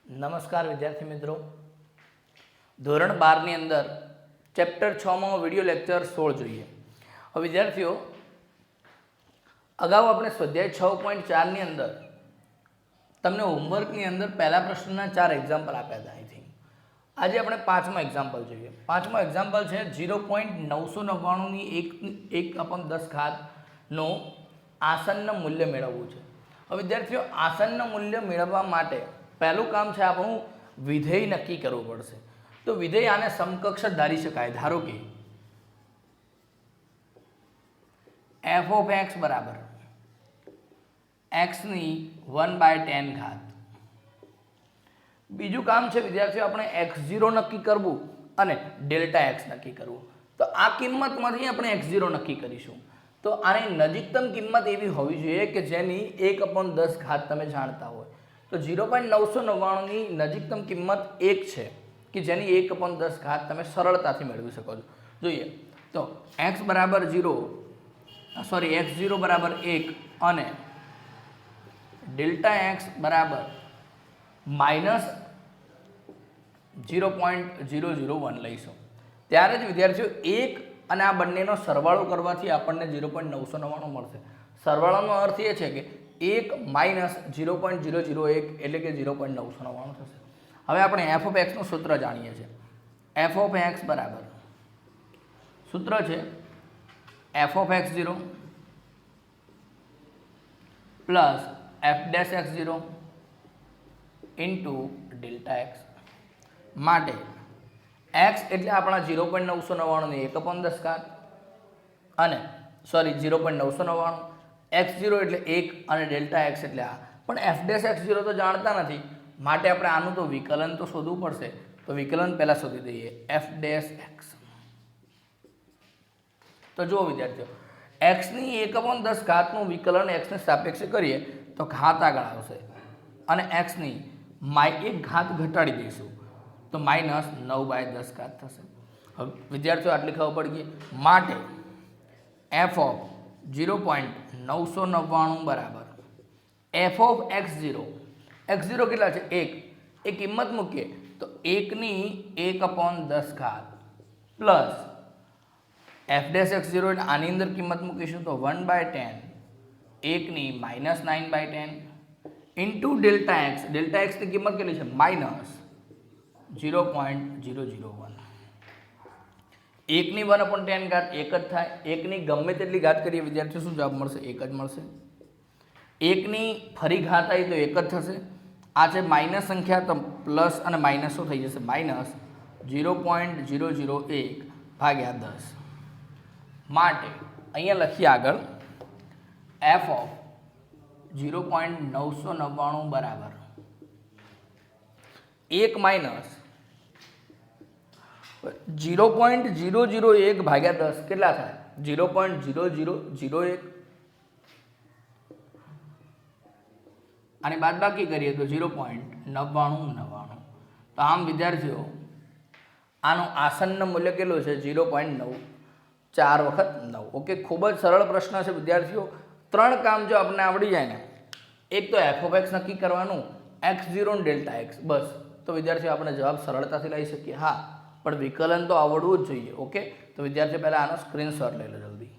નમસ્કાર વિદ્યાર્થી મિત્રો, ધોરણ 12 ની અંદર ચેપ્ટર 6 માં વિડિયો લેક્ચર 16 જોઈએ. હવે વિદ્યાર્થીઓ, અગાઉ આપણે સ્વાધ્યાય 6.4 ની અંદર તમને હોમવર્કની અંદર પહેલા પ્રશ્નના 4 એક્ઝામ્પલ આપ્યા હતા. આઈ થિંક આજે આપણે પાંચમો એક્ઝામ્પલ જોઈએ. પાંચમો એક્ઝામ્પલ છે 0.999 ની 1/10 ઘાતનો આસન્ન મૂલ્ય મેળવવું છે. હવે વિદ્યાર્થીઓ, આસન્ન મૂલ્ય મેળવવા માટે પહેલું કામ છે આપણું વિધેય નક્કી કરવું પડશે. તો વિધેય આને સમકક્ષ ધારી શકાય. ધારો કે f of x બરાબર x ની 1/10 ઘાત. બીજું કામ છે વિદ્યાર્થીઓ, આપણે x0 નક્કી કરવું અને ડેલ્ટા x નક્કી કરવું. તો આ કિંમતમાંથી આપણે x0 નક્કી કરીશું. તો આની નજીકતમ કિંમત એવી હોવી જોઈએ કે જેની 1/10 ઘાત તમે જાણતા હોય. તો 0.999 ની નજીકતમ કિંમત 1 છે કે જેની 1/10 ઘાત તમે સરળતાથી મેળવી શકો છો. જોઈએ તો x બરાબર 0 x0 બરાબર 1 અને ડેલ્ટા x બરાબર -0.001 લઈશું. ત્યારે જ વિદ્યાર્થીઓ 1 અને આ બંનેનો સરવાળો કરવાથી આપણને 0.999 મળશે. સરવાળાનો અર્થ એ છે કે 1 - 0.001 એટલે કે 0.999 થશે. હવે આપણે f of x નું સૂત્ર જાણીએ છીએ. f of x બરાબર સૂત્ર છે f of x0 plus f dash x0 into delta x. માટે x એટલે આપણા 0.999 ની 1/10 ઘાત અને 0.999, x0 એટલે 1 અને ડેલ્ટા x એટલે આ. પણ f dash x0 તો જાણતા નથી, માટે આપણે આનું તો વિકલન તો શોધવું પડશે. તો વિકલન પહેલા શોધી દઈએ, f dash x. તો જુઓ વિદ્યાર્થીઓ, x ની 1/10 ઘાતનું વિકલન x ને સાપેક્ષે કરીએ તો ઘાત આગળ આવશે અને x ની -1 ઘાત ઘટાડી દઈશું તો -9/10 ઘાત થશે. હવે વિદ્યાર્થીઓ આટલી ખબર પડી ગઈ. માટે f of 0.999 બરાબર f of x0 કેટલા છે? 1. એ કિંમત મૂકીએ તો 1 ની 1/10 ઘાત પ્લસ f dash x0 એટલે આની અંદર કિંમત મૂકીશું તો 1/10, 1 ની -9/10 into delta x. Delta x ની કિંમત કેટલી છે? -0.001. 1 ની 1/10 ઘાત 1 જ થાય. 1 ની ગમે તેટલી ઘાત કરીએ વિદ્યાર્થીઓ શું જવાબ મળશે? 1 જ મળશે. 1 ની ફરી ઘાત આવી તો 1 જ થશે. આ છે માઇનસ સંખ્યા, તો પ્લસ અને માઇનસ શું થઈ જશે? -0.001/10. માટે અહીંયા લખીએ આગળ f of 0.999 બરાબર 1 માઇનસ 0.001/10 કેટલા થાય? 0.0001. આની બાદબાકી કરીએ તો 0.9999. તો આમ વિદ્યાર્થીઓ આનું આસન્ન મૂલ્ય કેટલું છે? 0.9, 4 વખત 9. ઓકે, ખૂબ જ સરળ પ્રશ્ન છે વિદ્યાર્થીઓ. 3 કામ જો આપણને આવડી જાય ને, એક તો f of x નક્કી કરવાનું, x0 અને ડેલ્ટા x, બસ. તો વિદ્યાર્થીઓ આપણે જવાબ સરળતાથી લઈ શકીએ. હા, પણ વિકલન તો આવડવું જ જોઈએ. ઓકે, તો વિદ્યાર્થીઓ પહેલાં આનો સ્ક્રીનશોટ લઈ લો જલ્દી.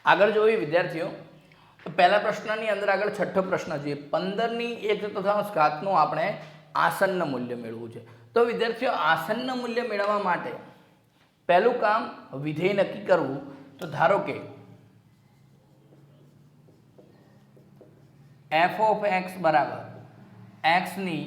આગળ જોઈએ વિદ્યાર્થીઓ, પહેલા પ્રશ્નની અંદર આગળ છઠ્ઠો પ્રશ્ન છે. 15 ની 1/4 ઘાતનું આપણે આસન્ન મૂલ્ય મેળવવું છે. તો વિદ્યાર્થીઓ, આસન્ન મૂલ્ય મેળવવા માટે પહેલું કામ વિધેય નક્કી કરવું. તો ધારો કે f of x બરાબર x ની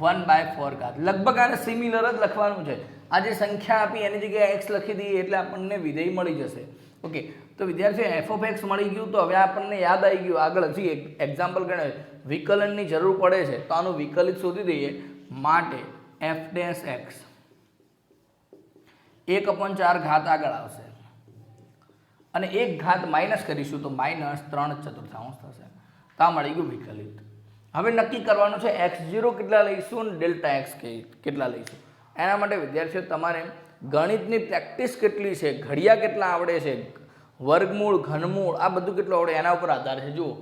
1/4 ઘાત. લગભગ આને સિમિલર જ લખવાનું છે. આ જે સંખ્યા આપી એની જગ્યાએ x લખી દઈએ એટલે આપણને વિધેય મળી જશે. ઓકે, તો વિદ્યાર્થીઓ f of x મળી ગયું. તો હવે આપણને યાદ આવી ગયું, આગળ હજી એક એક્ઝામ્પલ ગણે વિકલનની જરૂર પડે છે, તો આનું વિકલિત શોધી દઈએ. માટે f dash x 1/4 ઘાત આગળ આવશે અને 1 ઘાત માઇનસ કરીશું તો -3/4 થશે. તો આ મળી ગયું વિકલિત. હવે નક્કી કરવાનું છે x0 કેટલા લઈશું અને ડેલ્ટા x કેટલા લઈશું. એના માટે વિદ્યાર્થીઓ તમારે ગણિતની પ્રેક્ટિસ કેટલી છે, ઘડિયા કેટલા આવડે છે, વર્ગમૂળ, ઘનમૂળ, આ બધું કેટલું આવડે એના ઉપર આધાર છે. જુઓ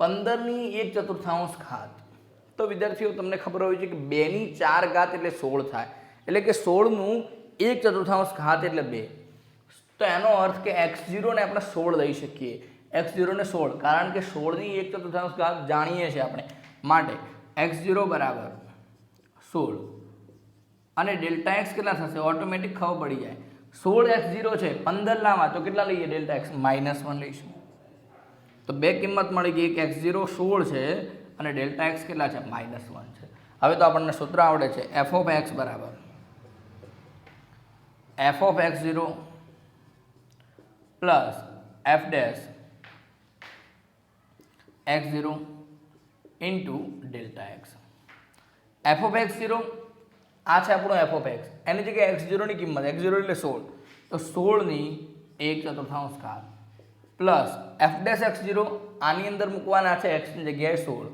15ની 1/4 ઘાત, તો વિદ્યાર્થીઓ તમને ખબર હોવી જોઈએ કે 2ની 4 ઘાત એટલે 16 થાય, એટલે કે 16નું 1/4 ઘાત એટલે 2. તો એનો અર્થ કે x0 ને આપણે 16 લઈ શકીએ, x0 ને 16, કારણ કે 16ની 1/4 ઘાત જાણીએ છીએ આપણે, માટે x0 બરાબર 16 અને ડેલ્ટા એક્સ કેટલા થશે ઓટોમેટિક ખબર પડી જાય. 16 x0 છે, 15 લાવવા તો કેટલા લઈએ ડેલ્ટા એક્સ -1 લઈશું. તો બે કિંમત મળી ગઈ, એક x0 16 છે અને ડેલ્ટા એક્સ કેટલા છે -1 છે. હવે તો આપણને સૂત્ર આવડે છે f of x બરાબર f of x0 plus f dash x0 into delta x. f of x0 આ છે આપણો f of x, એની જગ્યાએ x0 ની કિંમત, x0 એટલે 16, તો 16ની 1/4 ઘાત પ્લસ f ડેશ x0 આની અંદર મૂકવાના છે x ની જગ્યાએ 16,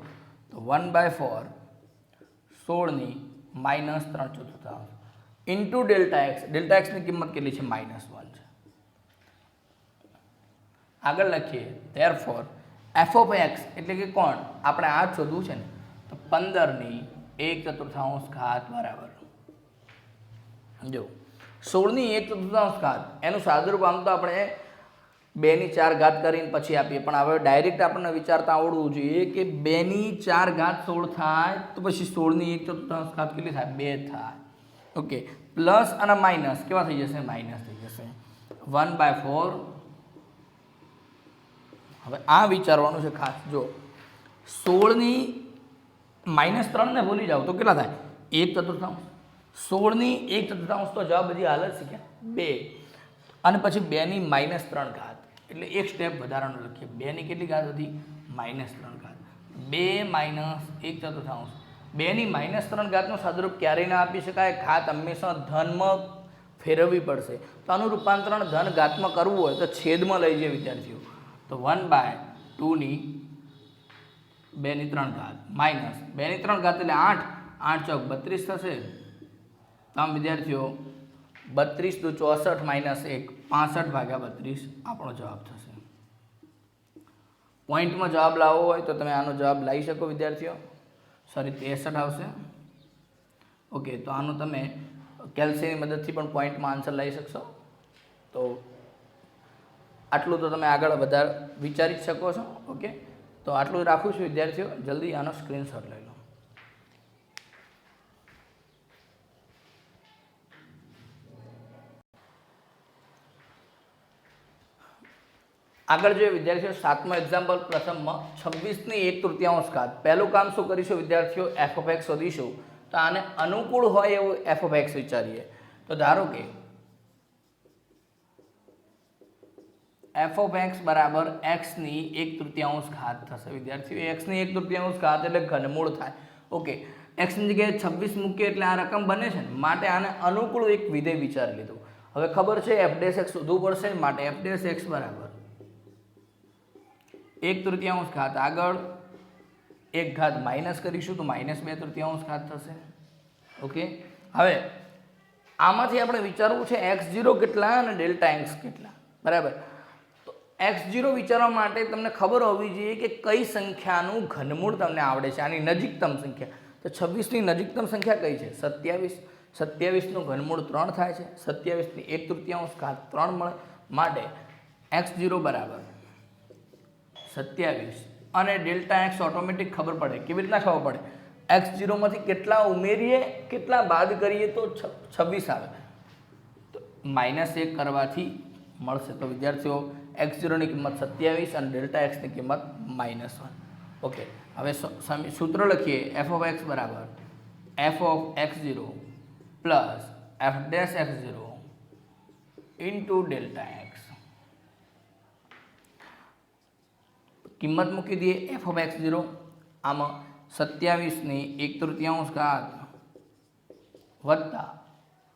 તો 1/4 16ની -3/4 ઇન્ટુ ડેલ્ટા એક્સ. ડેલ્ટા એક્સની કિંમત કેટલી છે -1 છે. આગળ લખીએ ધેરફોર f of x એટલે કે કોણ આપણે આ જ શોધવું છે ને, તો 15ની 1/4 ઘાત બરાબર, જો 16ની 1/4 ઘાત એનું સાદુરૂપ આમ તો આપણે 2ની 4 ઘાત કરીને પછી આપીએ, પણ હવે ડાયરેક્ટ આપણને વિચારતા આવડવું જોઈએ કે 2ની 4 ઘાત 16 થાય તો પછી 16ની 1/4 ઘાત કેટલી થાય 2 થાય. ઓકે, પ્લસ અને માઇનસ કેવા થઈ જશે, માઇનસ થઈ જશે 1/4. હવે આ વિચારવાનું છે ખાસ, જો 16ની -3 ને ભૂલી જાઓ તો કેટલા થાય 1/4, 16ની 1/4 તો જવાબ બધી હાલત શીખ્યા 2, અને પછી 2ની -3 ઘાત એટલે એક સ્ટેપ વધારાનો લખીએ, 2ની કેટલી ઘાત હતી -3 ઘાત, 2 - 1/4, 2ની -3 ઘાતનું સાદુરૂપ ક્યારેય ના આપી શકાય, ઘાત હંમેશા ધનમાં ફેરવવી પડશે. તો આનું રૂપાંતરણ ધન ઘાતમાં કરવું હોય તો છેદમાં લઈ જાય વિદ્યાર્થીઓ, તો 1/2ની 2/3 ઘાત માઇનસ 2/3 ઘાત એટલે 8, 8 ચોક 32 થશે. તો આમ વિદ્યાર્થીઓ 32 દુ 64 -1 65/32 આપણો જવાબ થશે. પોઈન્ટમાં જવાબ લાવવો હોય તો તમે આનો જવાબ લાવી શકો વિદ્યાર્થીઓ, સોરી 63 આવશે. ઓકે, તો આનું તમે કેલ્સીની મદદથી પણ પોઈન્ટમાં આન્સર લઈ શકશો. તો આટલું તો તમે આગળ વધારે વિચારી જ શકો છો. ઓકે, તો આટલું રાખું છું વિદ્યાર્થીઓ, જલ્દી આનો સ્ક્રીનશોટ લઈ લો. આગળ જોઈએ વિદ્યાર્થીઓ, 7મો એક્ઝામ્પલ પ્રથમમાં 26ની 1/3 ઘાત. પહેલું કામ શું કરીશું વિદ્યાર્થીઓ, f of x શોધીશું. તો આને અનુકૂળ હોય એવું f of x વિચારીએ. તો ધારો કે f of x બરાબર x ની 1/3 ઘાત થશે વિદ્યાર્થીઓ. x ની 1/3 ઘાત એટલે ઘનમૂળ થાય. ઓકે, x ની જગ્યાએ 26 મૂકીએ એટલે આ રકમ બને છે ને, માટે આને અનુકૂળ એક વિધેય વિચારી લીધું. હવે ખબર છે f ડેશ x શોધવું પડશે, માટે f ડેશ x બરાબર 1/3 ઘાત, આગળ એક ઘાત માઇનસ કરીશું તો -2/3 ઘાત થશે. ઓકે, હવે આમાંથી આપણે વિચારવું છે x0 કેટલા અને ડેલ્ટા એક્સ કેટલા, બરાબર. તો x0 વિચારવા માટે તમને ખબર હોવી જોઈએ કે કઈ સંખ્યાનું ઘનમૂળ તમને આવડે છે, આની નજીકતમ સંખ્યા. તો 26ની નજીકતમ સંખ્યા કઈ છે 27. 27નું ઘનમૂળ 3 થાય છે, 27ની 1/3 ઘાત 3 મળે, માટે x0 બરાબર 27 અને ડેલ્ટા એક્સ ઓટોમેટિક ખબર પડે. કેવી રીતના ખબર પડે, x0 માંથી કેટલા ઉમેરીએ કેટલા બાદ કરીએ તો 26 આવે, તો -1 કરવાથી મળશે. તો વિદ્યાર્થીઓ x0 ની કિંમત 27 અને ડેલ્ટા એક્સની કિંમત -1. ઓકે, હવે સૂત્ર લખીએ, f of x બરાબર f of x0 plus f dash x0 into delta x. કિંમત મૂકી દઈએ f of x0, આમાં 27ની 1/3 ઘાત વત્તા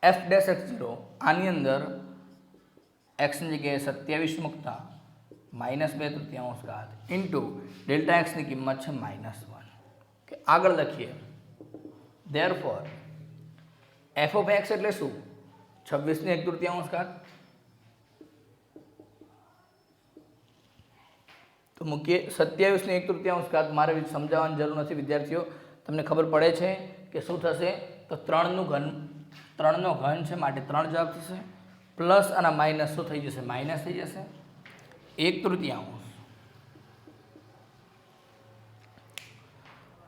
f ડેશ x0, આની અંદર x ની જગ્યાએ 27 મૂકતા -2/3 ઘાત ઇન્ટુ ડેલ્ટા એક્સની કિંમત છે -1. કે આગળ લખીએ, ધેરફોર f of x એટલે શું, 26 ની 1/3 ઘાત તો મૂકીએ 27 ની 1/3 ઘાત મારે સમજાવવાની જરૂર નથી વિદ્યાર્થીઓ, તમને ખબર પડે છે કે શું થશે, તો 3 નો ઘન છે માટે 3 જવાબ થશે, પ્લસ અને માઇનસ શું થઈ જશે, માઇનસ થઈ જશે 1/3.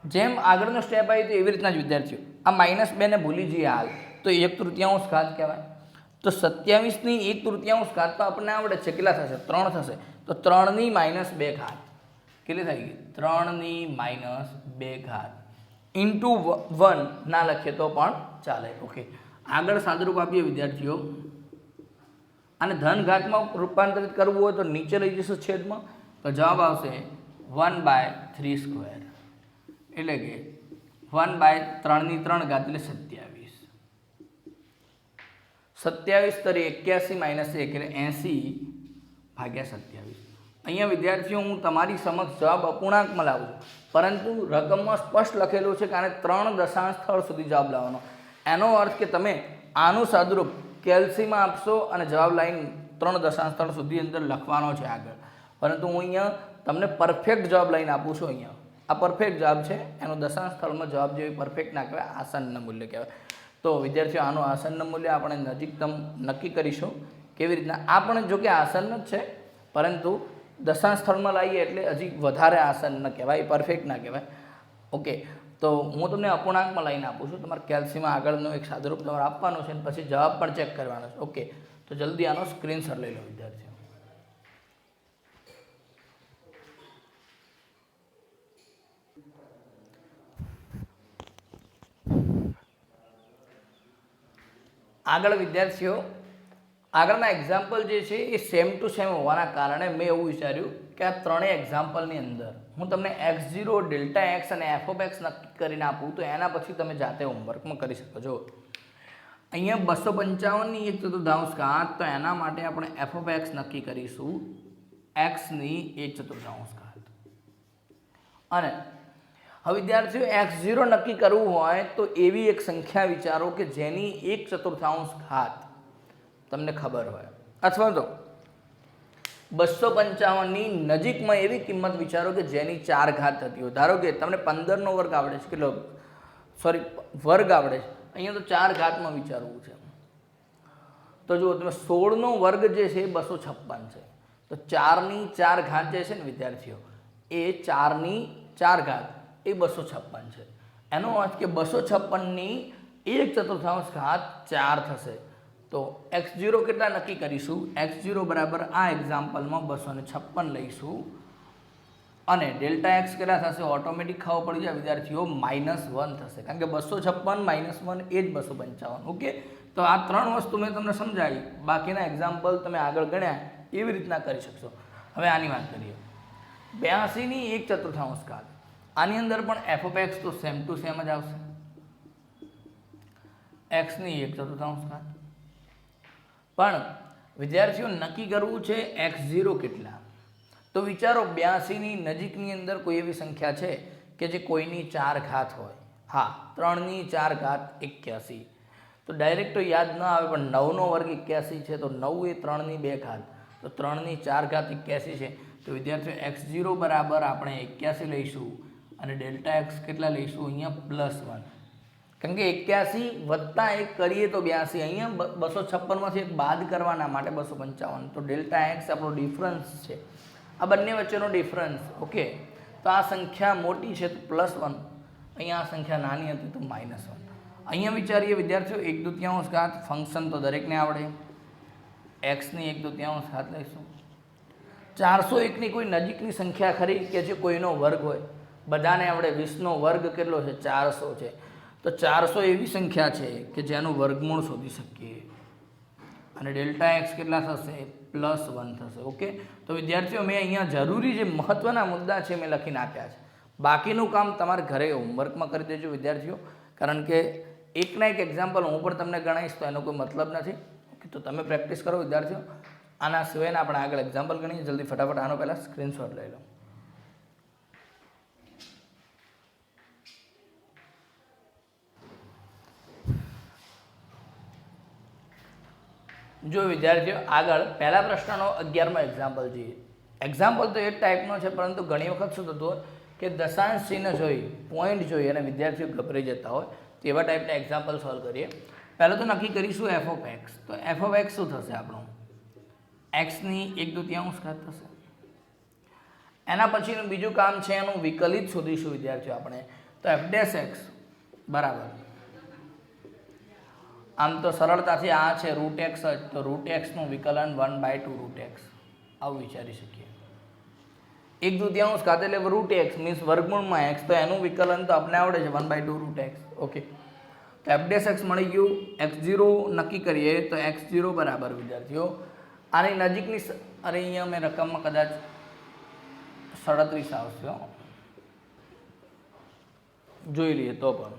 જેમ આગળનો સ્ટેપ આવી તો એવી રીતના જ વિદ્યાર્થીઓ આ -2 ને ભૂલી જઈએ હાલ, તો 1/3 ઘાત કહેવાય. તો 27 ની 1/3 ઘાત તો આપણને આવડે છે, કેટલા થશે, 3 થશે. તો 3 ની -2 ઘાત કેટલી થઈ ગઈ, 3 ની -2 ઘાત ઇન્ટુ 1 ના લખીએ તો પણ ચાલે. ઓકે, આગળ સાદુરૂપ આપીએ વિદ્યાર્થીઓ. અને ધન ઘાતમાં રૂપાંતરિત કરવું હોય તો નીચે લઈ જશું છેદમાં, તો જવાબ આવશે 1/3², એટલે કે 1/3 ઘાત એટલે 27. 27 તરી 81 - 1 એટલે 80/27. અહીંયા વિદ્યાર્થીઓ હું તમારી સમક્ષ જવાબ અપૂર્ણાંકમાં લાવું છું, પરંતુ રકમમાં સ્પષ્ટ લખેલું છે કે આને 3 દશાંશ સ્થળ સુધી જવાબ લાવવાનો. એનો અર્થ કે તમે આનું સાદુરૂપ કેલ્સીમાં આપશો અને જવાબ લાઈન 3 દશાંશ સ્થળ સુધી અંદર લખવાનો છે આગળ, પરંતુ હું અહીંયા તમને પરફેક્ટ જવાબ લાઈન આપું છું. અહીંયા આ પરફેક્ટ જવાબ છે, એનો દશાંશ સ્થળમાં જવાબ જેવી પરફેક્ટ ના કહેવાય, આસન્ન મૂલ્ય કહેવાય. તો વિદ્યાર્થીઓ આનું આસન્ન મૂલ્ય આપણે નજીકતમ નક્કી કરીશું. કેવી રીતના, આ પણ જો કે આસન્ન જ છે, પરંતુ દશાંશ સ્થળમાં લાવીએ એટલે હજી વધારે આસન્ન કહેવાય, પરફેક્ટ ના કહેવાય. ઓકે, તો હું તમને અપૂર્ણાંકમાં લાઈને આપું છું, તમારે કેલ્સીમાં આગળનો એક સાદુરૂપ તમારે આપવાનું છે અને પછી જવાબ પણ ચેક કરવાનો છે. ઓકે, તો જલ્દી આનો સ્ક્રીનશોટ લઈ લો વિદ્યાર્થીઓ. આગળ વિદ્યાર્થીઓ આગળના એક્ઝામ્પલ જે છે એ સેમ ટુ સેમ હોવાના કારણે મેં એવું વિચાર્યું કે આ ત્રણેય એક્ઝામ્પલની અંદર હું તમને x0, Δx અને f(x) નક્કી કરીને આપું, તો એના પછી તમે જાતે હોમવર્કમાં કરી શકો છો. અહીંયા 255 ની 1/4 ઘાત, તો એના માટે આપણે f(x) નક્કી કરીશું x ની 1/4 ઘાત. અને હવે વિદ્યાર્થીઓ x0 નક્કી કરવું હોય તો એવી એક સંખ્યા વિચારો કે જેની 1/4 ઘાત તમને ખબર હોય, અથવા તો 255 ની નજીકમાં એવી કિંમત વિચારો કે જેની 4 ઘાત થતી હોય. ધારો કે તમને 15 નો વર્ગ આવડે છે, કેટલો વર્ગ આવડે છે, અહીંયા તો 4 ઘાતમાં વિચારવું છે. તો જુઓ તમે 16 નો વર્ગ જે છે એ 256 છે, તો 4 ની 4 ઘાત જે છે ને વિદ્યાર્થીઓ, એ 4 ની 4 ઘાત એ 256 છે. એનો અર્થ કે 256 ની 1/4 ઘાત 4 થશે. તો x0 કેટલા નક્કી કરીશું, x0 બરાબર આ એક્ઝામ્પલમાં 256 લઈશું, અને Δx કેટલા થશે, ઓટોમેટિક ખબર પડી જાય વિદ્યાર્થીઓ, -1 થશે, કારણ કે 256 -1 એ જ 255. ઓકે, તો આ 3 વસ્તુ મેં તમને સમજાવી, બાકીના એક્ઝામ્પલ તમે આગળ ગણ્યા એવી રીતના કરી શકશો. હવે આની વાત કરીએ, 82 ની 1/4 ઘાત, આની અંદર પણ f(x) તો સેમ ટુ સેમ જ આવશે, x ની 1/4 ઘાત. પણ વિદ્યાર્થીઓ નક્કી કરવું છે x0 કેટલા. તો વિચારો 82 ની નજીકની અંદર કોઈ એવી સંખ્યા છે કે જે કોઈની 4 ઘાત હોય. હા, 3 ની 4 ઘાત 81. તો ડાયરેક્ટ તો યાદ ન આવે, પણ 9 નો વર્ગ 81 છે, તો 9 એ 3 ની 2 ઘાત, તો 3 ની 4 ઘાત 81 છે. તો વિદ્યાર્થીઓ x0 બરાબર આપણે 81 લઈશું, અને Δx કેટલા લઈશું, અહીંયા +1, કારણ કે 81 વત્તા 1 કરીએ તો 82, અહીંયા 256 માંથી 1 બાદ કરવાના માટે 255. તો Δx આપણો ડિફરન્સ છે, આ બંને વચ્ચેનો ડિફરન્સ. ઓકે, તો આ સંખ્યા મોટી છે તો +1, અહીંયા આ સંખ્યા નાની હતી તો -1. અહીંયા વિચારીએ વિદ્યાર્થીઓ 1/2 ઘાત, ફંક્શન તો દરેકને આવડે, x ની 1/2 ઘાત લઈશું. 401 ની કોઈ નજીકની સંખ્યા ખરી કે જે કોઈનો વર્ગ હોય, બધાને આવડે, 20 નો વર્ગ કેટલો છે, 400 છે. તો 400 એવી સંખ્યા છે કે જેનું વર્ગમૂળ શોધી શકીએ, અને Δx કેટલા થશે, +1 થશે. ઓકે, તો વિદ્યાર્થીઓ મેં અહીંયા જરૂરી જે મહત્વના મુદ્દા છે મેં લખીને આપ્યા છે, બાકીનું કામ તમારે ઘરે હોમવર્કમાં કરી દેજો વિદ્યાર્થીઓ, કારણ કે એકના એક એક્ઝામ્પલ હું પણ તમને ગણાવીશ તો એનો કોઈ મતલબ નથી. ઓકે, તો તમે પ્રેક્ટિસ કરો વિદ્યાર્થીઓ. આના સિવાયના આપણે આગળ એક્ઝામ્પલ ગણીએ. જલ્દી ફટાફટ આનો પહેલાં સ્ક્રીનશોટ લઈ લો. જો વિદ્યાર્થીઓ આગળ પહેલા પ્રશ્નનો 11મો એક્ઝામ્પલ જોઈએ. એક્ઝામ્પલ તો એ જ ટાઈપનો છે, પરંતુ ઘણી વખત શું થતું હોય કે દશાંશ ચિહ્ન જોઈ, પોઈન્ટ જોઈ અને વિદ્યાર્થીઓ ગભરાઈ જતા હોય, તેવા ટાઈપના એક્ઝામ્પલ સોલ્વ કરીએ. પહેલાં તો નક્કી કરીશું એફ ઓફ એક્સ. તો એફ ઓફ એક્સ શું થશે આપણું? એક્સની 1/2 ઘાત થશે. એના પછીનું બીજું કામ છે એનું વિકલિત શોધીશું વિદ્યાર્થીઓ આપણે. તો એફ ડેશ એક્સ બરાબર, આમ તો સરળતાથી આ છે રૂટ એક્સ જ, તો રૂટ એક્સનું વિકલન 1/2 રૂટ એક્સ આવું વિચારી શકીએ. 1/2 ઘાત એટલે રૂટ એક્સ મીન્સ વર્ગમૂળમાં એક્સ, તો એનું વિકલન તો આપણે આવડે છે 1/2 રૂટ એક્સ. ઓકે, તો એફ ડેશ એક્સ મળી ગયું. x0 નક્કી કરીએ તો x0 બરાબર વિદ્યાર્થીઓ આની નજીકની, અરે અહીંયા મેં રકમમાં કદાચ 37 આવશે, જોઈ લઈએ તો પણ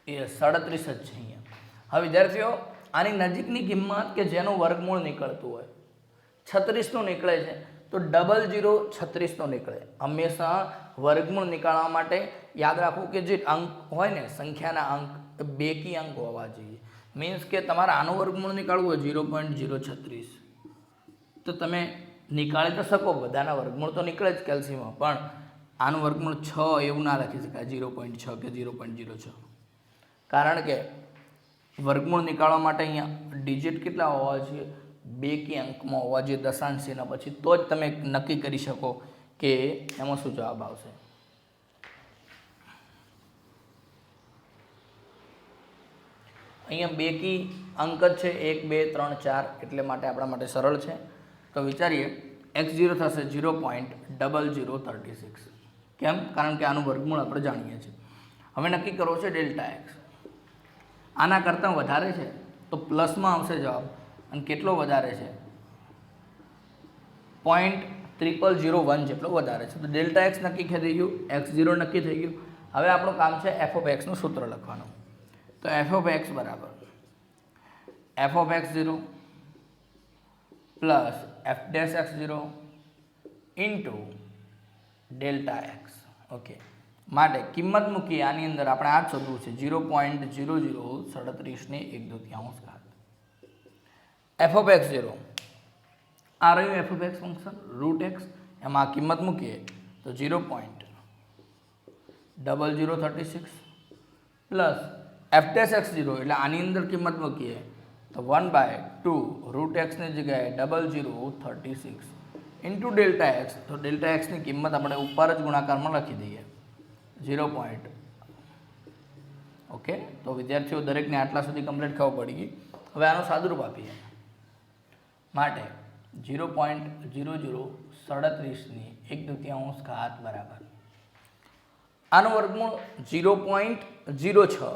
એ 37 જ છે અહીંયા. હવે વિદ્યાર્થીઓ આની નજીકની કિંમત કે જેનું વર્ગમૂળ નીકળતું હોય 36નું નીકળે છે, તો 00 36નો નીકળે. હંમેશા વર્ગમૂળ નીકાળવા માટે યાદ રાખવું કે જે અંક હોય ને, સંખ્યાના અંક બેકી અંક હોવા જોઈએ. મીન્સ કે તમારે આનું વર્ગમૂળ નીકાળવું હોય 0.036, તો તમે નીકાળી તો શકો, બધાના વર્ગમૂળ તો નીકળે જ કેલ્સીમાં, પણ આનું વર્ગમૂળ 6 એવું ના લખી શકાય 0.6 કે 0.06, કારણ કે વર્ગમૂળ નીકાળવા માટે અહીંયા ડિજિટ કેટલા હોવા જોઈએ? બેકી અંકમાં હોવા જોઈએ દશાંશ ચિહ્ન પછી, તો જ તમે નક્કી કરી શકો કે એમાં શું જવાબ આવશે. અહીંયા બેકી અંક જ છે 1 2 3 4, એટલે માટે આપણા માટે સરળ છે. તો વિચારીએ x0 થશે 0.0036. કેમ? કારણ કે આનું વર્ગમૂળ આપણે જાણીએ છીએ. હવે નક્કી કરવો છે ડેલ્ટા એક્સ. આના કરતાં વધારે છે તો પ્લસમાં આવશે જવાબ, અને કેટલો વધારે છે? 0.0001 જેટલો વધારે છે. તો ડેલ્ટા એક્સ નક્કી થઈ ગયું, x0 નક્કી થઈ ગયું. હવે આપણું કામ છે એફ ઓફ એક્સનું સૂત્ર લખવાનું. તો એફ ઓફ એક્સ બરાબર F of x0 plus F dash x0 into delta x. Okay, માટે કિંમત મૂકી આની અંદર આપણે આ જ શોધવું છે 0.0037 ને 1/2 ઘાત. એફ ઓફ x0 આ રહ્યું F of x function root x, એમાં કિંમત મૂકીએ તો 0.0036 પ્લસ એફ ડેશ x0 એટલે આની અંદર કિંમત મૂકીએ તો 1/2 રૂટ એક્સની જગ્યાએ 0036 ઇન્ટુ ડેલ્ટા એક્સ. તો ડેલ્ટા એક્સની કિંમત આપણે ઉપર જ ગુણાકારમાં લખી દઈએ 0. ઓકે, તો વિદ્યાર્થીઓ દરેકને આટલા સુધી કમ્પ્લીટ ખબર પડી ગઈ. હવે આનું સાદુરૂપ આપીએ, માટે 0.0037 ની 1/2 ઘાત બરાબર આનું વર્ગમૂળ 0.06.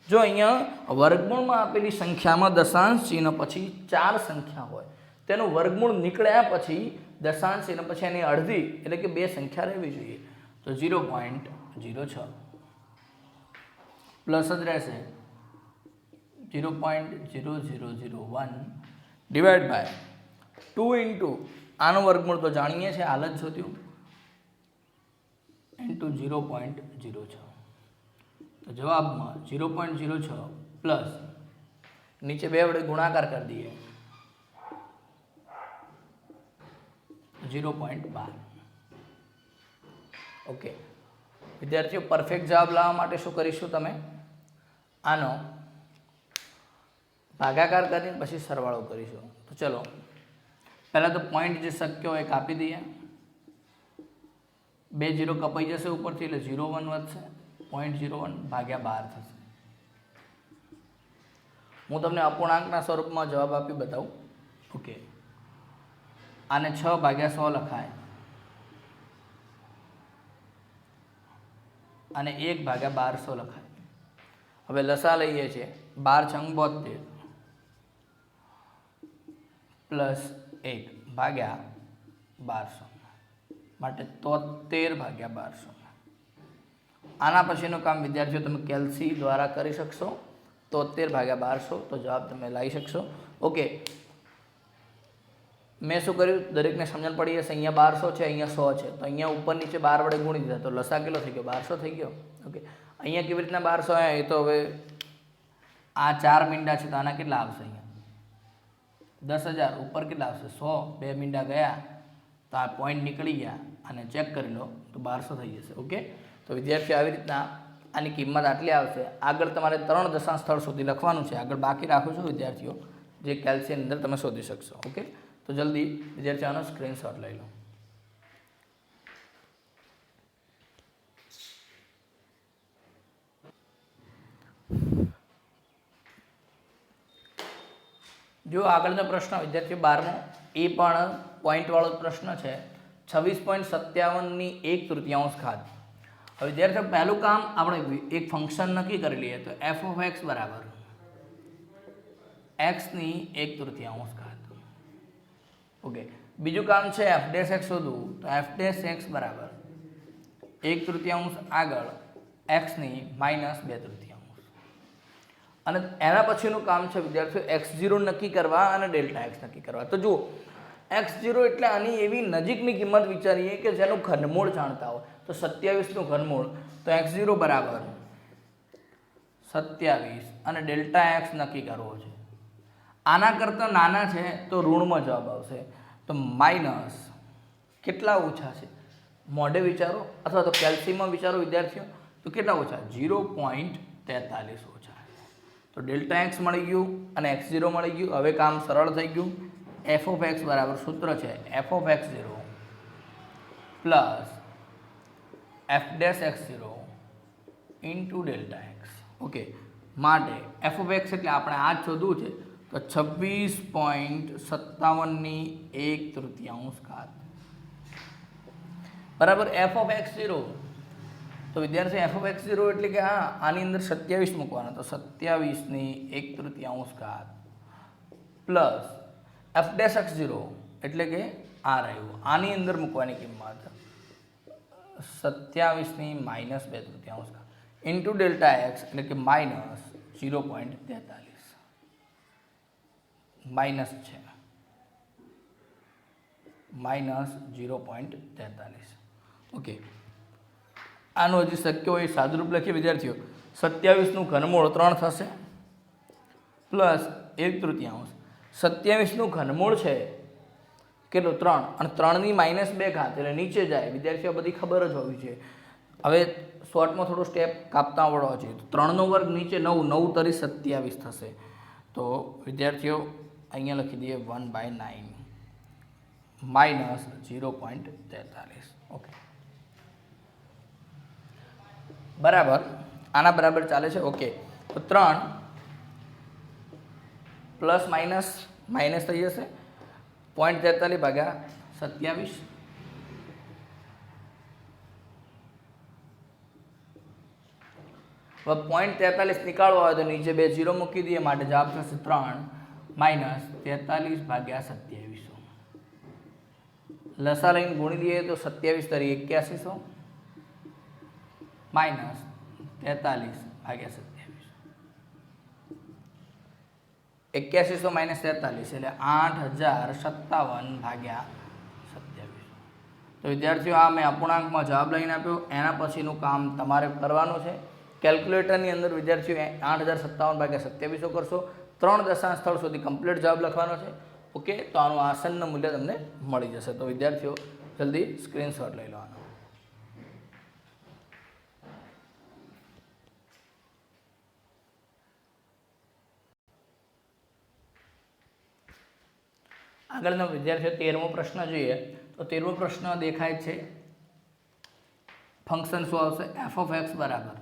જો અહીંયા વર્ગમૂળમાં આપેલી સંખ્યામાં દશાંશ ચિહ્ન પછી 4 સંખ્યા હોય, તેનું વર્ગમૂળ નીકળ્યા પછી દશાંશ ચિહ્ન પછી એની અડધી એટલે કે 2 સંખ્યા રહેવી જોઈએ. તો 0.06 પ્લસ જ રહેશે 0.0001 ડિવાઈડ બાય 2 ઇન્ટુ આનું વર્ગમૂળ તો જાણીએ છીએ, હાલ જ શોધ્યું, ઇન્ટુ 0.06. તો જવાબમાં 0.06 પ્લસ નીચે 2 વડે ગુણાકાર કરી દઈએ 0.12. ઓકે વિદ્યાર્થીઓ, પરફેક્ટ જવાબ લાવવા માટે શું કરીશું? તમે આનો ભાગાકાર કરીને પછી સરવાળો કરીશું. તો ચલો પહેલાં તો પોઈન્ટ જે શક્ય હોય કાપી દઈએ. 2 0 કપાઈ જશે ઉપરથી એટલે 0.1 વધશે, 0.01 ભાગ્યા 12 થશે. હું તમને અપૂર્ણાંકના સ્વરૂપમાં જવાબ આપી બતાવું. ઓકે, આને 6/100 લખાય અને 1/1200 લખાય. હવે લસા લઈએ છીએ 12 × 72 પ્લસ 1/1200 માટે 73/1200. આના પછીનું કામ વિદ્યાર્થીઓ તમે કેલ્સી દ્વારા કરી શકશો. 73/1200 તો જવાબ તમે લાવી શકશો. ઓકે, મેં શું કર્યું, દરેકને સમજણ પડી હશે. અહીંયા 1200 છે, અહીંયા 100 છે, તો અહીંયા ઉપર નીચે 12 વડે ગુણી દીધા, તો લસા કેટલો થઈ ગયો? 1200 થઈ ગયો. ઓકે, અહીંયા કેવી રીતના 1200 આવ્યા એ તો હવે આ 4 મીંડા છે તો આના કેટલા આવશે? અહીંયા 10,000. ઉપર કેટલા આવશે? 100. 2 મીંડા ગયા તો આ પોઈન્ટ નીકળી ગયા અને ચેક કરી લો તો 1200 થઈ જશે. ઓકે, તો વિદ્યાર્થીઓ આવી રીતના આની કિંમત આટલી આવશે. આગળ તમારે 3 દશાંશ સ્થળ સુધી લખવાનું છે. આગળ બાકી રાખું છું વિદ્યાર્થીઓ, જે કેલ્સીની અંદર તમે શોધી શકશો. ઓકે, તો જલ્દી વિદ્યાર્થીઓ આનો સ્ક્રીનશોટ લઈ લો. જો આગળનો પ્રશ્ન વિદ્યાર્થીઓ 12મો, એ પણ પોઈન્ટવાળો પ્રશ્ન છે. 26.57 1 તૃતીયાંશ ઘાત. હવે વિદ્યાર્થીઓ પહેલું કામ આપણે એક ફંક્શન નક્કી કરી લઈએ, તો f of x બરાબર x ની 1 તૃતીયાંશ ઘાત. ઓકે, બીજું કામ છે f dash x શોધવું, તો f dash x બરાબર 1 તૃતીયાંશ આગળ x ની -2 તૃતીયાંશ. અને એના પછીનું કામ છે વિદ્યાર્થીઓ x0 નક્કી કરવા અને ડેલ્ટા x નક્કી કરવા. તો જુઓ, x0 એટલે આની એવી નજીકની કિંમત વિચારીએ કે જેનું ઘનમૂળ જાણતા હોય. તો 27નું ઘનમૂળ, તો x0 બરાબર 27 અને ડેલ્ટા x નક્કી કરવો છે. આના કરતાં નાના છે તો ઋણમાં જવાબ આવશે. તો માઇનસ કેટલા ઓછા છે? મોઢે વિચારો અથવા તો કેલ્સીમાં વિચારો વિદ્યાર્થીઓ, તો કેટલા ઓછા? 0.43 ઓછા. તો ડેલ્ટા x મળી ગયું અને x0 મળી ગયું. હવે કામ સરળ થઈ ગયું. f of x બરાબર સૂત્ર છે f of x0 plus f dash x0 into delta x. Okay, માટે f of x એટલે આપણે આ જ શોધવું છે, તો 26.57 ની 1 તૃતીયાંશ ઘાત બરાબર f of x0. તો વિદ્યાર્થી f of x0 એટલે કે હા, આની અંદર 27 મૂકવાના, તો 27 ની 1 તૃતીયાંશ ઘાત પ્લસ f dash x0 એટલે કે આ રહ્યું, આની અંદર મૂકવાની કિંમત 27 ની -2 તૃતીયાંશ ઘાત ઇન્ટુ ડેલ્ટા x એટલે કે -0.43 માઇનસ છે -0.43. ઓકે, આનું હજી શક્ય હોય સાદુરૂપ લખીએ વિદ્યાર્થીઓ. 27નું ઘનમૂળ 3 થશે પ્લસ 1 તૃતીયાંશ. 27નું ઘનમૂળ છે કેટલું? 3, અને 3 ની -2 ઘાત એટલે નીચે જાય. વિદ્યાર્થીઓ બધી ખબર જ હોવી જોઈએ. હવે શોર્ટમાં થોડું સ્ટેપ કાપતા આવડવા જોઈએ. તો 3નો વર્ગ નીચે 9, 9 તરી 27 થશે. તો વિદ્યાર્થીઓ અહીંયા લખી દઈએ 1/9 -0.43. ઓકે, બરાબર, આના બરાબર ચાલે છે. ઓકે, તો 3 પ્લસ માઇનસ માઇનસ થઈ જશે 0.43 ભાગ્યા 27. હવે 0.43 નીકાળવા હોય તો નીચે 2 0 મૂકી દઈએ, માટે જવાબ થશે 3 -43 ભાગ્યા 2700. લસા લઈને ગુણી દઈએ તો 27 તરી 8100 -43 ભાગ્યા 2700. 8100 -43 એટલે 8057 ભાગ્યા 2700. તો વિદ્યાર્થીઓ આ મેં અપૂર્ણાંકમાં જવાબ લઈને આપ્યો. એના પછીનું કામ તમારે કરવાનું છે. કેલ્ક્યુલેટરની અંદર વિદ્યાર્થીઓ 8057 ભાગ્યા 2700 કરશો. 3 દશાંશ સ્થળ સુધી કમ્પ્લીટ જવાબ લખવાનો છે. ઓકે, તો આનું આસન્ન મૂલ્ય તમને મળી જશે. તો વિદ્યાર્થીઓ જલ્દી સ્ક્રીનશોટ લઈ લેવાનો. આગળનો વિદ્યાર્થીઓ 13મો પ્રશ્ન જોઈએ. તો 13મો પ્રશ્ન દેખાય છે. ફંક્શન શું આવશે? f of x બરાબર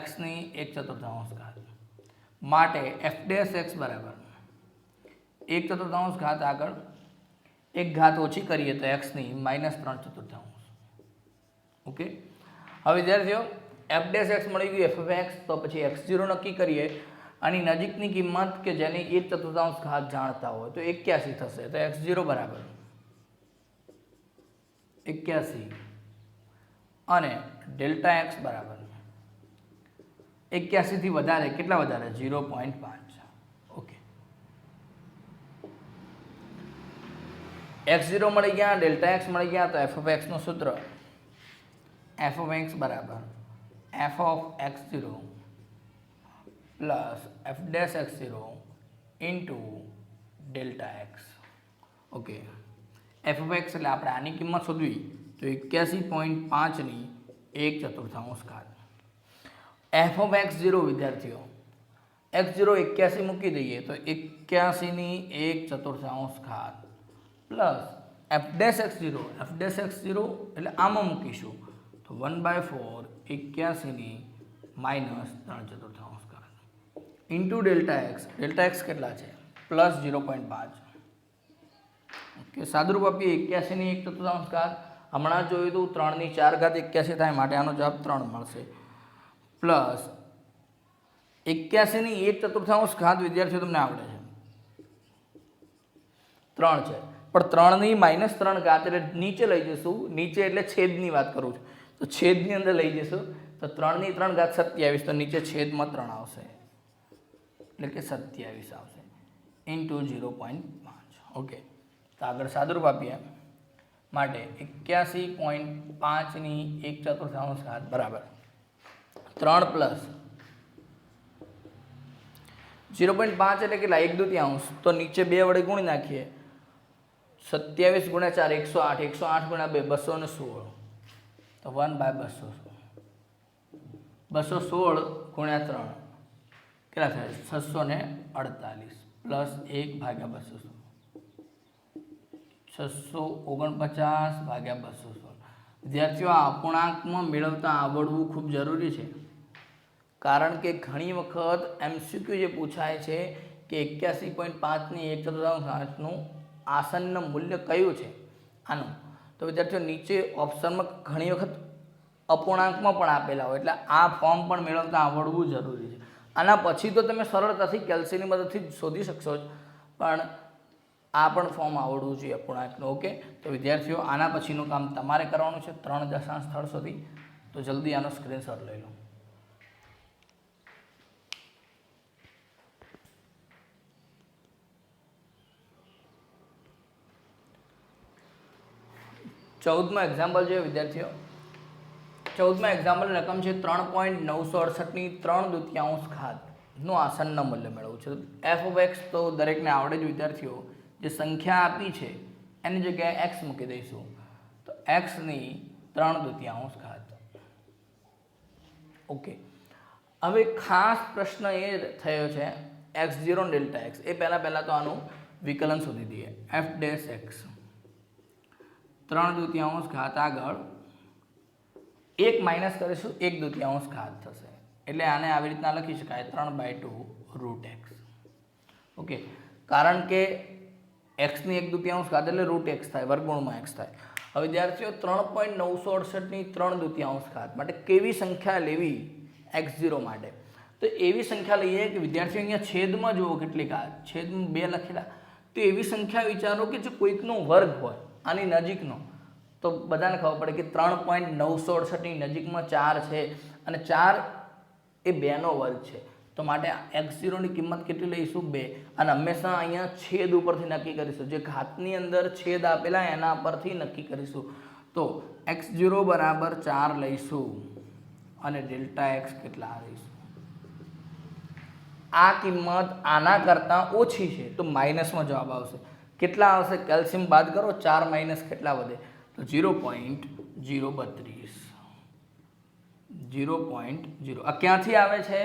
x ની 1/4 ઘાત. માટે f dash x બરાબર 1/4 ઘાત આગળ એક ઘાત ઓછી કરીએ તો x ની -3/4. ઓકે, હવે વિદ્યાર્થીઓ f dash x મળી ગયું f of x. તો પછી x0 નક્કી કરીએ. આની નજીકની કિંમત કે જેની 1/4 ઘાત જાણતા હોય તો 81 થશે. તો x0 બરાબર 81 અને ડેલ્ટા x બરાબર 81 થી વધારે કેટલા વધારે? 0.5. ઓકે, x0 મળી ગયા, ડેલ્ટા એક્સ મળી ગયા, તો એફ ઓફ એક્સનું સૂત્ર એફ ઓફ એક્સ બરાબર F of x0 plus F dash x0 into delta x. Okay, F of x એટલે આપણે આની કિંમત શોધવી તો 81.5ની 1/4 ઘાત. એફ ઓફ x0 વિદ્યાર્થીઓ x0 81 મૂકી દઈએ તો 81ની 1/4 ઘાત પ્લસ એફ ડેશ x0 એટલે આમાં મૂકીશું તો 1/4 81ની -3/4 ઘાત ઇન્ટુ ડેલ્ટા એક્સ કેટલા છે પ્લસ 0.5. ઓકે, સાદુરૂપ આપીએ 81ની 1/4 ઘાત. હમણાં જોયું હતું 3ની 4 ઘાત 81 થાય, માટે આનો જવાબ 3 મળશે. પ્લસ 81ની 1/4 ઘાત વિદ્યાર્થીઓ તમને આવડે છે 3 છે, પણ 3ની -3 ઘાત એટલે નીચે લઈ જઈશું. નીચે એટલે છેદની વાત કરું છું, તો છેદની અંદર લઈ જઈશું તો 3ની 3 ઘાત 27, તો નીચે છેદમાં 3 આવશે એટલે કે 27 આવશે ઇન્ટુ 0.5. ઓકે, તો આગળ સાદુરૂપ આપીએ માટે 81.5ની 1/4 ઘાત બરાબર 3 પ્લસ 0.5 એટલે કેટલા 1/2, તો નીચે 2 વડે ગુણી નાખીએ. 27 × 4 108, 108 × 2 216, તો 1/216. 216 × 3 કેટલા થાય 648 પ્લસ 1/216, 649/216. વિદ્યાર્થીઓ આ અપૂર્ણાંકમાં મેળવતા આવડવું ખૂબ જરૂરી છે, કારણ કે ઘણી વખત MCQ જે પૂછાય છે કે 81.5ની 1/4 ઘાતનું આસન્ન મૂલ્ય કયું છે આનું, તો વિદ્યાર્થીઓ નીચે ઓપ્શનમાં ઘણી વખત અપૂર્ણાંકમાં પણ આપેલા હોય, એટલે આ ફોર્મ પણ મેળવતા આવડવું જરૂરી છે. આના પછી તો તમે સરળતાથી કેલ્સીની મદદથી શોધી શકશો જ, પણ આ પણ ફોર્મ આવડવું જોઈએ અપૂર્ણાંકનું. ઓકે, તો વિદ્યાર્થીઓ આના પછીનું કામ તમારે કરવાનું છે 3 દશાંશ સ્થળ સુધી, તો જલ્દી આનો સ્ક્રીનશોટ લઈ લો. ચૌદમાં એક્ઝામ્પલ જોઈએ વિદ્યાર્થીઓ. 14માં એક્ઝામ્પલ રકમ છે 3.968ની 3/2 ઘાતનું આસન્ન મૂલ્ય મેળવવું છે. એફ ઓફ એક્સ તો દરેકને આવડે જ વિદ્યાર્થીઓ, જે સંખ્યા આપી છે એની જગ્યાએ એક્સ મૂકી દઈશું, તો એક્સની 3/2 ઘાત. ઓકે, હવે ખાસ પ્રશ્ન એ થયો છે x0 અને ડેલ્ટા એક્સ. એ પહેલાં તો આનું વિકલન શોધી દઈએ. એફ ડેશ એક્સ 3/2 ઘાત આગળ 1 માઇનસ કરીશું 1/2 ઘાત થશે, એટલે આને આવી રીતના લખી શકાય 3/2 √x. ઓકે, કારણ કે એક્સની 1/2 ઘાત એટલે √x થાય, વર્ગમૂળમાં x થાય. હવે વિદ્યાર્થીઓ 3.968ની 3/2 ઘાત માટે કેવી સંખ્યા લેવી x0 માટે, તો એવી સંખ્યા લઈએ કે વિદ્યાર્થીઓ અહીંયા છેદમાં જુઓ કેટલી ઘાત, છેદમાં 2 લખેલા, તો એવી સંખ્યા વિચારો કે જે કોઈકનો વર્ગ હોય આની નજીકનો, તો બધાને ખબર પડે કે 3.968ની નજીકમાં 4 છે અને 4 એ 2નો વર્ગ છે, તો માટે x0ની કિંમત કેટલી લઈશું 2, અને હંમેશા અહીંયા છેદ ઉપરથી નક્કી કરીશું, જે ઘાતની અંદર છેદ આપેલા એના પરથી નક્કી કરીશું. તો x0 બરાબર 4 લઈશું અને ડેલ્ટા એક્સ કેટલા લઈશું. આ કિંમત આના કરતાં ઓછી છે તો માઇનસમાં જવાબ આવશે. કેટલા આવશે કેલ્શિયમ બાદ કરો, 4 માઇનસ કેટલા વધે તો 0.032. 0.0 આ ક્યાંથી આવે છે?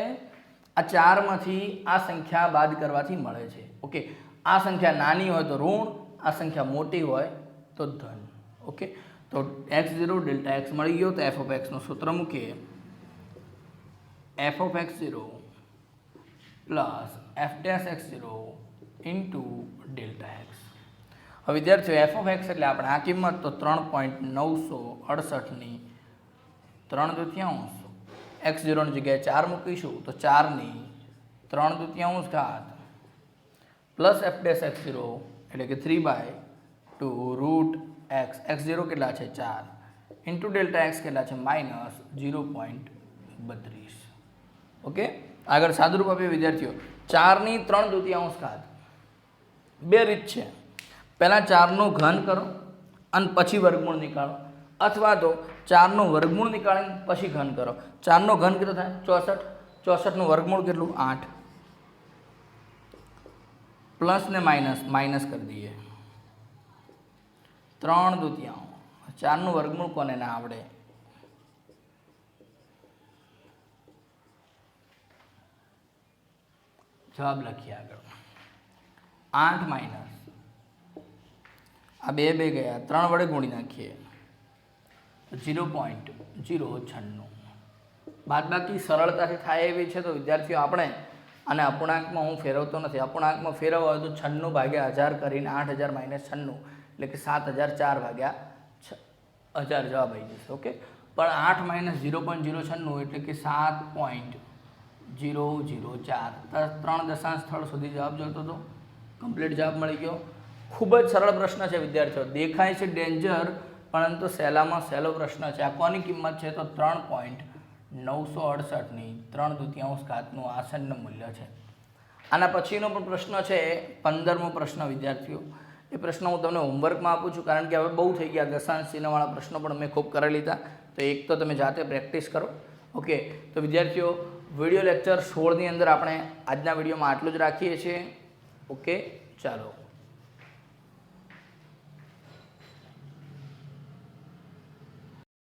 આ 4માંથી આ સંખ્યા બાદ કરવાથી મળે છે. ઓકે, આ સંખ્યા નાની હોય તો ઋણ, આ સંખ્યા મોટી હોય તો ધન. ઓકે, તો x0 ડેલ્ટા એક્સ મળી ગયો, તો એફ ઓફ એક્સનું સૂત્ર મૂકીએ. F of x0 plus F dash x0 into delta x. હવે વિદ્યાર્થીઓ એફ ઓફ એક્સ એટલે આપણે આ કિંમત તો 3.968ની 3/2, x0ની જગ્યાએ 4 મૂકીશું તો 4ની 3/2 ઘાત પ્લસ એફ ડેશ x0 એટલે કે 3/2 √x. x0 કેટલા છે 4 ઇન્ટુ ડેલ્ટા એક્સ કેટલા છે -0.32. ઓકે, આગળ સાદુરૂપ આપીએ વિદ્યાર્થીઓ. 4ની 3/2 ઘાત બે રીત છે. પહેલાં 4નો ઘન કરો અને પછી વર્ગમૂળ નીકાળો, અથવા તો 4નો વર્ગમૂળ નીકાળીને પછી ઘન કરો. 4નો ઘન કેટલો થાય? 64. 64નું વર્ગમૂળ કેટલું? 8. પ્લસ ને માઇનસ કરી દઈએ. 3/2. 4નું વર્ગમૂળ કોને ના આવડે? જવાબ લખીએ આગળ. 8 માઇનસ આ 2 ગયા, 3 વડે ગુણી નાખીએ તો 0.096. બાદબાકી સરળતાથી થાય એવી છે. તો વિદ્યાર્થીઓ આપણે અને અપૂર્ણાંકમાં હું ફેરવતો નથી. અપૂર્ણાંકમાં ફેરવવા હોય તો 96 ભાગ્યા 1000 કરીને 8000 માઇનસ 96 એટલે કે 7004 ભાગ્યા 1000 જવાબ આવી જશે. ઓકે, પણ 8 માઇનસ 0.096 એટલે કે 7.004. 3 દશાંશ સ્થળ સુધી જવાબ જોતો હતો. કમ્પ્લીટ જવાબ મળી ગયો. ખૂબ જ સરળ પ્રશ્ન છે વિદ્યાર્થીઓ. દેખાય છે ડેન્જર, પરંતુ સહેલામાં સહેલો પ્રશ્ન છે. આ કોની કિંમત છે? તો 3.968ની 3/2 આસન્ન મૂલ્ય છે. આના પછીનો પણ પ્રશ્ન છે 15મો પ્રશ્ન વિદ્યાર્થીઓ. એ પ્રશ્ન હું તમને હોમવર્કમાં આપું છું, કારણ કે હવે બહુ થઈ ગયા. દશાંશ ચિહ્નવાળા પ્રશ્નો પણ મેં ખૂબ કરી લીધા. તો એક તો તમે જાતે પ્રેક્ટિસ કરો. ઓકે, તો વિદ્યાર્થીઓ વિડીયો લેક્ચર 16ની અંદર આપણે આજના વિડીયોમાં આટલું જ રાખીએ છીએ. ઓકે, ચાલો.